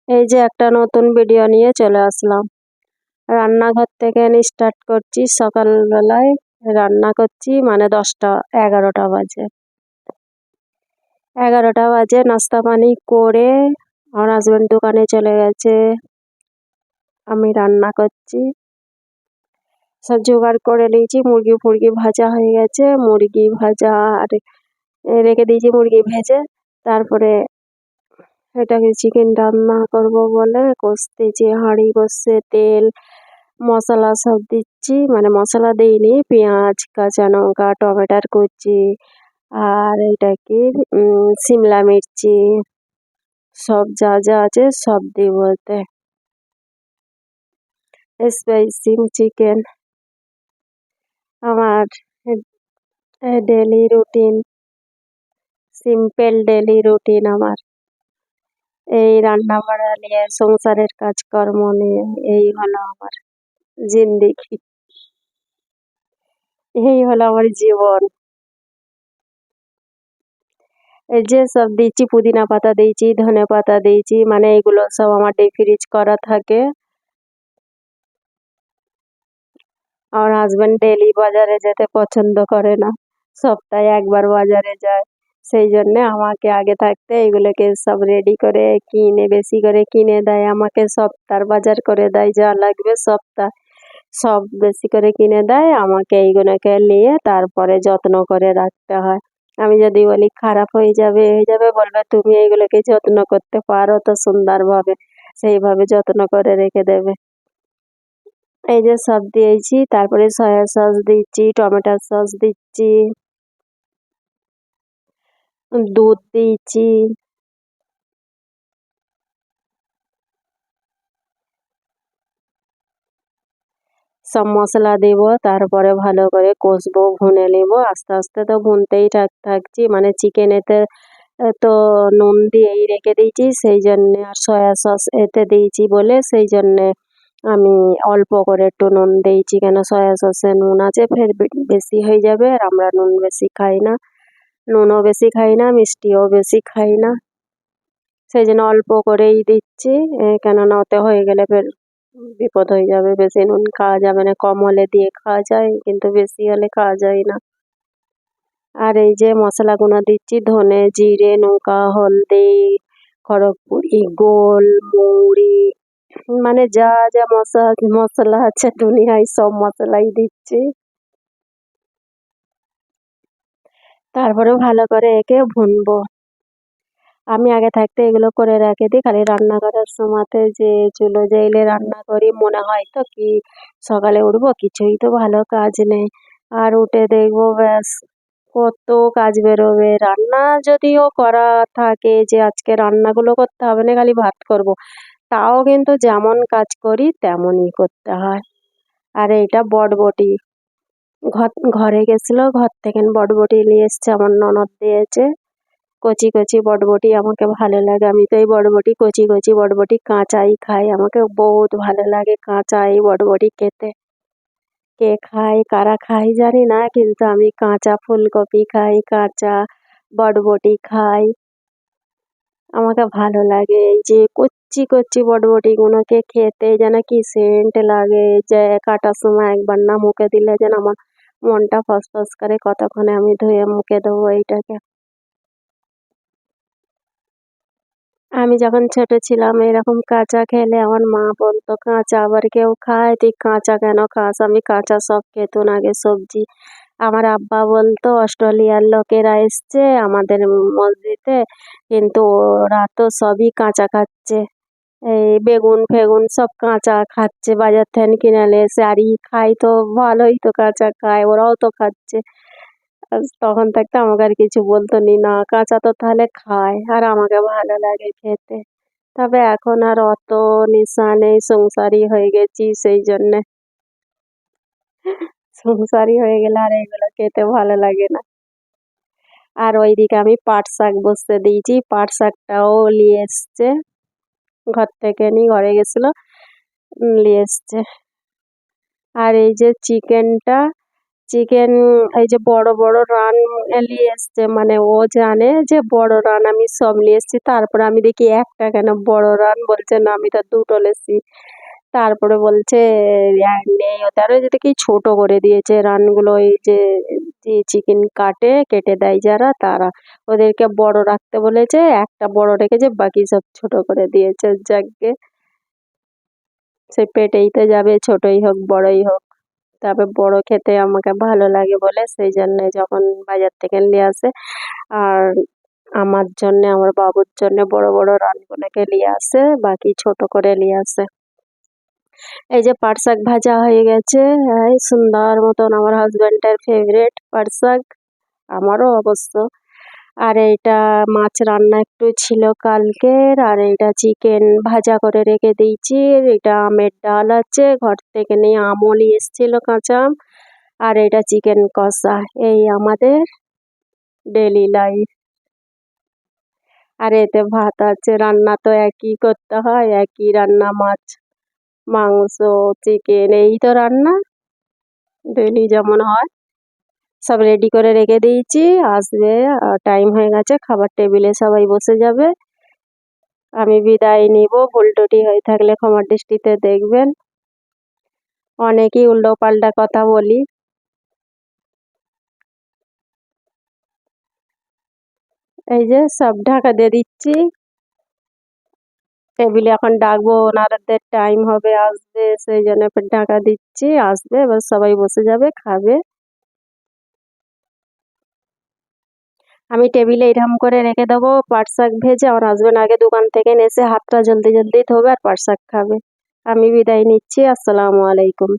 এই যে একটা নতুন ভিডিও নিয়ে চলে আসলাম। রান্নাঘর থেকে স্টার্ট করছি, সকালবেলায় রান্না করছি, মানে 10টা 11টা বাজে। 11টা বাজে নাস্তা পানি করে আমার হাজবেন্ড দোকানে চলে গেছে, আমি রান্না করছি। সব জোগাড় করে নিয়েছি, মুরগি ফুরগি ভাজা হয়ে গেছে, মুরগি ভাজা আর রেখে দিয়েছি মুরগি ভেজে। তারপরে এটাকে চিকেন রান্না করব বলে কষতেছি, হাঁড়ি বসছে, তেল মশলা সব দিচ্ছি, মানে মশলা দিইনি, পেঁয়াজ কাঁচা লঙ্কা টমেটোর কুচি আর এটা কি সিমলা মির্চি সব যা যা আছে সব দিব এতে। স্পাইসি চিকেন আমার daily routine, simple daily routine আমার। এই রান্না বাড়া নিয়ে, সংসারের কাজকর্ম নিয়ে, এই হলো আমার জিন্দেগি, এই হলো আমার জীবন। এই যে সব দিচ্ছি, পুদিনা পাতা দিয়েছি, ধনে পাতা দিয়েছি, মানে এগুলো সব আমার ডিপ ফ্রিজ করা থাকে। আমার হাজবেন্ড ডেলি বাজারে যেতে পছন্দ করে না, সপ্তাহে একবার বাজারে যায়। সেই জন্যে আমাকে আগে থাকতে এগুলোকে সব রেডি করে কিনে, বেশি করে কিনে দেয় আমাকে, সপ্তাহ বাজার করে দেয়, যা লাগবে সপ্তাহ সব বেশি করে কিনে দেয় আমাকে। এইগুলোকে নিয়ে তারপরে যত্ন করে রাখতে হয়। আমি যদি বলি খারাপ হয়ে যাবে বলবে তুমি এইগুলোকে যত্ন করতে পারো তো সুন্দরভাবে, সেইভাবে যত্ন করে রেখে দেবে। এই যে সব দিয়েছি, তারপরে সয়া সস দিচ্ছি, টমেটো সস দিচ্ছি, দুধ দিয়েছি, সব মশলা দেব, তারপরে ভালো করে কষবো, ভুনে নেব। আস্তে আস্তে তো ভুনতেই থাকছি, মানে চিকেনেতে তো নুন দিয়েই রেখে দিয়েছি, সেই জন্যে আর সয়া সস এতে দিয়েছি বলে সেই জন্যে আমি অল্প করে একটু নুন দিয়েছি, কেন সয়া সসে নুন আছে, ফের বেশি হয়ে যাবে, আর আমরা নুন বেশি খাই না, নুনও বেশি খাই না, মিষ্টিও বেশি খাই না, সেই জন্য অল্প করেই দিচ্ছি। কেননা ওতে হয়ে গেলে ফের বিপদ হয়ে যাবে, বেশি নুন খাওয়া যাবে না, কম হলে দিয়ে খাওয়া যায় কিন্তু বেশি হলে খাওয়া যায় না। আর এই যে মশলাগুলো দিচ্ছি, ধনে জিরে লঙ্কা হলদি খড়গপুরি গোল মৌরি, মানে যা যা মশলা আছে দুনিয়ায় সব মশলাই দিচ্ছি। তারপরে ভালো করে একে ভুনবো। আমি আগে থাকতে এগুলো করে রেখে দিই, খালি রান্না করার সময়তে যে চুলো জ্বেলে রান্না করি, মনে হয় তো কি সকালে উঠবো, কিছুই তো ভালো কাজ নেই, আর উঠে দেখবো ব্যাস কত কাজ বেরোবে। রান্না যদিও করা থাকে যে আজকে রান্নাগুলো করতে হবে না, খালি ভাত করব, তাও কিন্তু যেমন কাজ করি তেমনই করতে হয়। আর এইটা বটবটি, ঘরে গেছিল, ঘর থেকে বটবটি নিয়ে এসছে, আমার ননদ দিয়েছে, কচি কচি বটবটি আমাকে ভালো লাগে। আমি তো এই বটবটি কচি কচি বটবটি কাঁচাই খাই, আমাকে বহুত ভালো লাগে কাঁচা এই বটবটি খেতে। কে খায় কারা খায় জানি না, কিন্তু আমি কাঁচা ফুলকপি খাই, কাঁচা বটবটি খাই, আমাকে ভালো লাগে। এই যে কচি কচি বটবটিগুলোকে খেতে যেন কি সেন্ট লাগে, যে কাটার সময় একবার না মুখে দিলে যেন আমার মনটা ফসফস করে, কতক্ষণে আমি ধুয়ে মুখে দেবো এইটাকে। আমি যখন ছোট ছিলাম এরকম কাঁচা খেলে আমার মা বলতো কাঁচা আবার কেউ খায়, তুই কাঁচা কেন খাস, আমি কাঁচা সব খেতুন আগে সবজি। আমার আব্বা বলতো অস্ট্রেলিয়ার লোকেরা এসছে আমাদের মসজিদে, কিন্তু ওরা তো সবই কাঁচা খাচ্ছে, এই বেগুন ফেগুন সব কাঁচা খাচ্ছে বাজার থেকে কিনে নিয়ে এসে, আর ই খাই তো ভালোই তো কাঁচা খায়, ওরাও তো খাচ্ছে। তখন থাকতে আমাকে আর কিছু বলতো নি, না কাঁচা তো তাহলে খায়, আর আমাকে ভালো লাগে খেতে। তবে এখন আর অত নেশা নেই, সংসারী হয়ে গেছি, সেই জন্যে সংসারী হয়ে গেলে আর এগুলো খেতে ভালো লাগে না। আর ওইদিকে আমি পাট শাক বসতে দিয়েছি, পাট শাকটাও নিয়ে এসছে, ঘর থেকে ঘরে গেছিল নিয়ে এসছে। আর এই যে চিকেনটা, চিকেন এই যে বড় বড় রান নিয়ে এসছে, মানে ও জানে যে বড় রান আমি সব নিয়ে এসছি। তারপরে আমি দেখি একটা কেন বড় রান, বলছে না আমি তো দুটো লেসি। তারপরে বলছে নেই ওতে, আরো যেটা কি ছোট করে দিয়েছে রানগুলো, এই যে চিকেন কেটে দেয় যারা তারা, ওদেরকে বড় রাখতে বলেছে, একটা বড় রেখেছে, বাকি সব ছোট করে দিয়েছে। যাকগে, সে পেটেই তো যাবে, ছোটই হোক বড়ই হোক। তবে বড় খেতে আমাকে ভালো লাগে বলে সেই জন্য যখন বাজার থেকে নিয়ে আসে, আর আমার জন্যে, আমার বাবুর জন্য বড় বড় রানগুলোকে নিয়ে আসে, বাকি ছোট করে নিয়ে আসে। এই যে পাট শাক ভাজা হয়ে গেছে, এই সুন্দর মতন, আমার হাজব্যান্ডের ফেভারিট পাট শাক, আমারও অবশ্য। আর এইটা মাছ রান্না একটু ছিল কালকের, আর এইটা চিকেন ভাজা করে রেখে দিয়েছি। এটা আমের ডাল আছে, ঘর থেকে নিয়ে আমও নিয়ে এসেছিল কাঁচা আম। আর এটা চিকেন কষা, এই আমাদের ডেলি লাইফ। আর এতে ভাত আছে, রান্না তো একই করতে হয়, একই রান্না, মাছ মাংস চিকেন, এই তো রান্না ডেলি যেমন হয়। সব রেডি করে রেখে দিয়েছি, আসবে, টাইম হয়ে গেছে, খাবার টেবিলে সবাই বসে যাবে। আমি বিদায় নিব, ভুল ত্রুটি হয়ে থাকলে ক্ষমার দৃষ্টিতে দেখবেন। অনেকই উল্টো পাল্টা কথা বলি। এই যে সব ঢাকা দিয়ে দিচ্ছি, টেবিলে এখন ডাকবো, ওনাদের টাইম হবে আসবে, সেই জন্য ফের ঢাকা দিচ্ছি, আসবে এবার সবাই বসে যাবে খাবে। আমি টেবিলে এরকম করে রেখে দেবো পাট শাক ভেজে, আমার হাজবেন্ড আগে দোকান থেকে এসে হাতটা জলদি জলদি ধোবে আর পাট শাক খাবে। আমি বিদায় নিচ্ছি, আসসালামু আলাইকুম।